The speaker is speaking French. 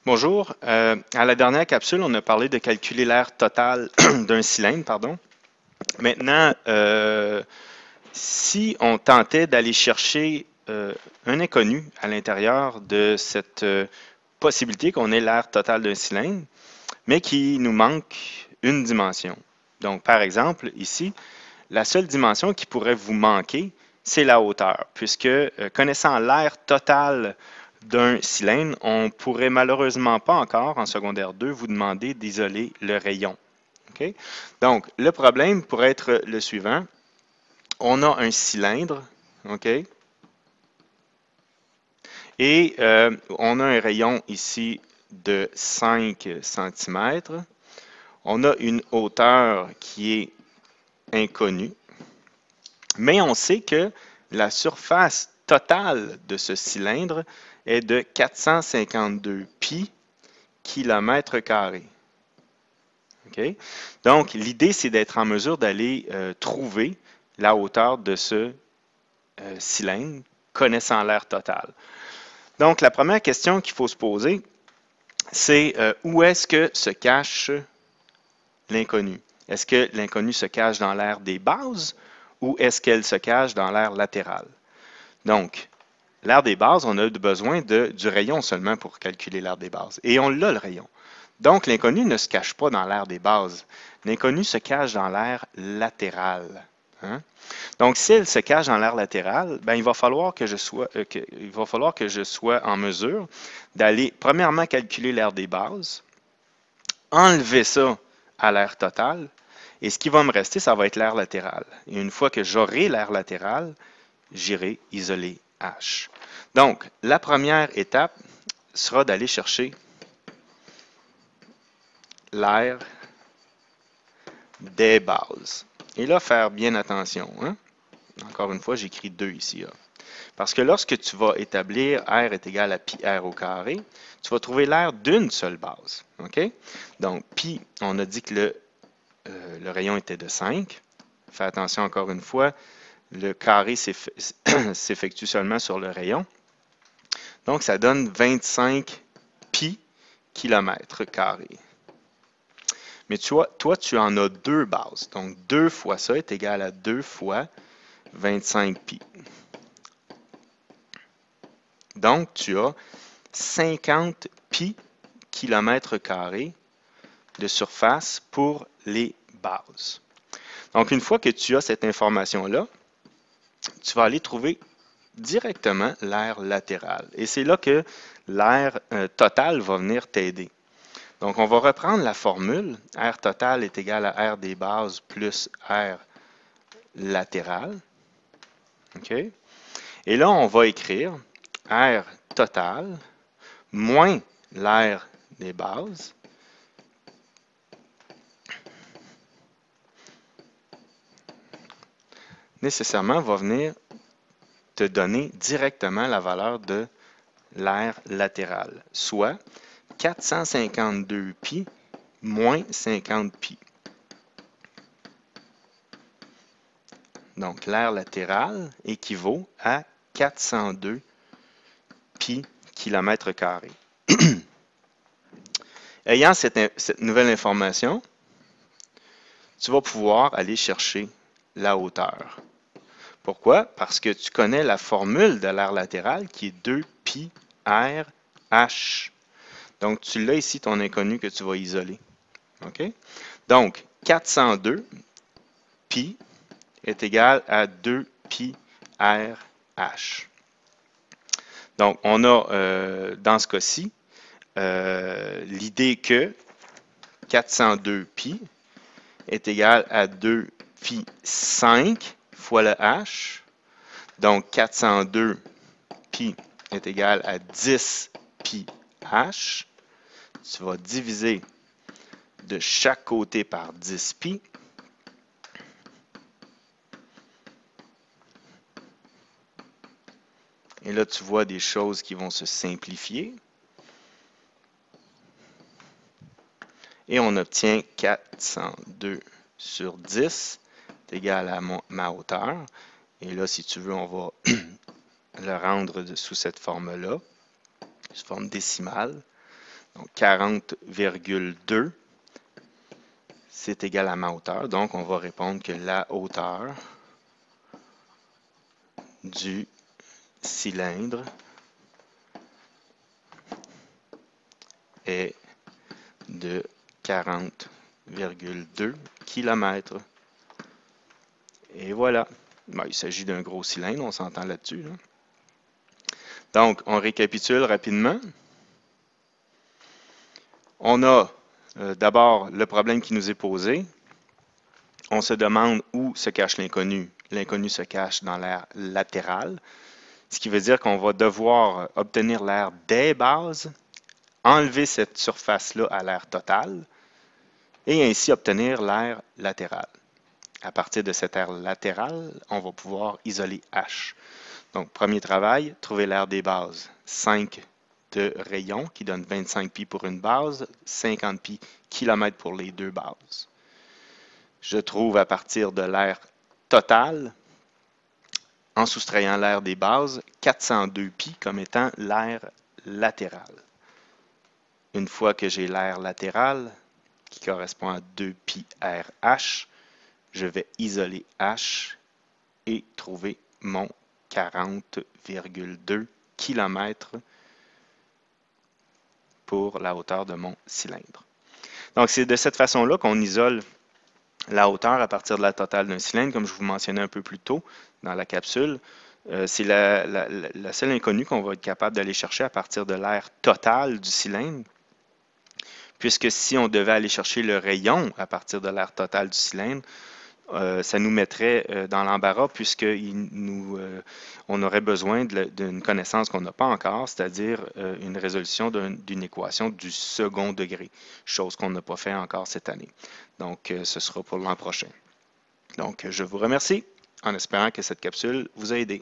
Bonjour. À la dernière capsule, on a parlé de calculer l'aire totale d'un cylindre, pardon. Maintenant, si on tentait d'aller chercher un inconnu à l'intérieur de cette possibilité qu'on ait l'aire totale d'un cylindre, mais qui nous manque une dimension. Donc, par exemple, ici, la seule dimension qui pourrait vous manquer, c'est la hauteur, puisque connaissant l'aire totale d'un cylindre, on ne pourrait malheureusement pas encore, en secondaire 2, vous demander d'isoler le rayon. Okay? Donc, le problème pourrait être le suivant. On a un cylindre, OK? Et on a un rayon ici de 5 cm. On a une hauteur qui est inconnue. Mais on sait que la surface totale de ce cylindre est de 452 pi kilomètres carrés. Okay? Donc, l'idée, c'est d'être en mesure d'aller trouver la hauteur de ce cylindre, connaissant l'aire totale. Donc, la première question qu'il faut se poser, c'est où est-ce que se cache l'inconnu? Est-ce que l'inconnu se cache dans l'aire des bases ou est-ce qu'elle se cache dans l'aire latérale? Donc, l'aire des bases, on a besoin du rayon seulement pour calculer l'aire des bases. Et on l'a, le rayon. Donc, l'inconnu ne se cache pas dans l'aire des bases. L'inconnu se cache dans l'aire latérale. Hein? Donc, si elle se cache dans l'aire latérale, ben, il va falloir que je sois en mesure d'aller, premièrement, calculer l'aire des bases, enlever ça à l'aire totale, et ce qui va me rester, ça va être l'aire latérale. Et une fois que j'aurai l'aire latérale, j'irai isoler H. Donc, la première étape sera d'aller chercher l'aire des bases. Et là, faire bien attention. Hein? Encore une fois, j'écris 2 ici. Là. Parce que lorsque tu vas établir R est égal à pi R au carré, tu vas trouver l'aire d'une seule base. Okay? Donc, pi, on a dit que le rayon était de 5. Fais attention encore une fois, le carré s'effectue seulement sur le rayon. Donc, ça donne 25 pi kilomètres carrés. Mais tu vois, toi, tu en as deux bases. Donc, 2 fois ça est égal à 2 fois 25 pi. Donc, tu as 50 pi kilomètres carrés de surface pour les bases. Donc, une fois que tu as cette information-là, tu vas aller trouver directement l'aire latérale. Et c'est là que l'aire totale va venir t'aider. Donc, on va reprendre la formule. R total est égal à R des bases plus R latéral. OK? Et là, on va écrire R total moins l'aire des bases nécessairement va venir te donner directement la valeur de l'aire latérale, soit 452 pi moins 50 pi. Donc, l'aire latérale équivaut à 402 pi kilomètres carrés. Ayant cette nouvelle information, tu vas pouvoir aller chercher la hauteur. Pourquoi? Parce que tu connais la formule de l'aire latérale qui est 2 pi r h. Donc, tu l'as ici, ton inconnu que tu vas isoler. OK? Donc, 402 pi est égal à 2 pi r h. Donc, on a, dans ce cas-ci, l'idée que 402 pi est égal à 2 pi 5 fois le h. Donc, 402 pi est égal à 10 pi h. Tu vas diviser de chaque côté par 10 pi. Et là, tu vois des choses qui vont se simplifier. Et on obtient 402 sur 10 est égal à ma hauteur. Et là, si tu veux, on va le rendre sous cette forme-là, sous forme décimale. Donc 40,2, c'est égal à ma hauteur. Donc on va répondre que la hauteur du cylindre est de 40,2 km. Et voilà. Ben, il s'agit d'un gros cylindre, on s'entend là-dessus. Là. Donc, on récapitule rapidement. On a d'abord le problème qui nous est posé. On se demande où se cache l'inconnu. L'inconnu se cache dans l'air latéral, ce qui veut dire qu'on va devoir obtenir l'air des bases, enlever cette surface-là à l'air total, et ainsi obtenir l'air latéral. À partir de cet air latéral, on va pouvoir isoler H. Donc, premier travail, trouver l'air des bases. 5 de rayon qui donne 25 pi pour une base, 50 pi km pour les deux bases. Je trouve à partir de l'air total, en soustrayant l'air des bases, 402 pi comme étant l'air latéral. Une fois que j'ai l'air latéral, qui correspond à 2 pi RH, je vais isoler H et trouver mon 40,2 km pour la hauteur de mon cylindre. Donc, c'est de cette façon-là qu'on isole la hauteur à partir de la totale d'un cylindre, comme je vous mentionnais un peu plus tôt dans la capsule. C'est la seule inconnue qu'on va être capable d'aller chercher à partir de l'air total du cylindre, puisque si on devait aller chercher le rayon à partir de l'air total du cylindre, ça nous mettrait dans l'embarras on aurait besoin d'une connaissance qu'on n'a pas encore, c'est-à-dire une résolution d'une équation du second degré, chose qu'on n'a pas fait encore cette année. Donc, ce sera pour l'an prochain. Donc, je vous remercie en espérant que cette capsule vous a aidé.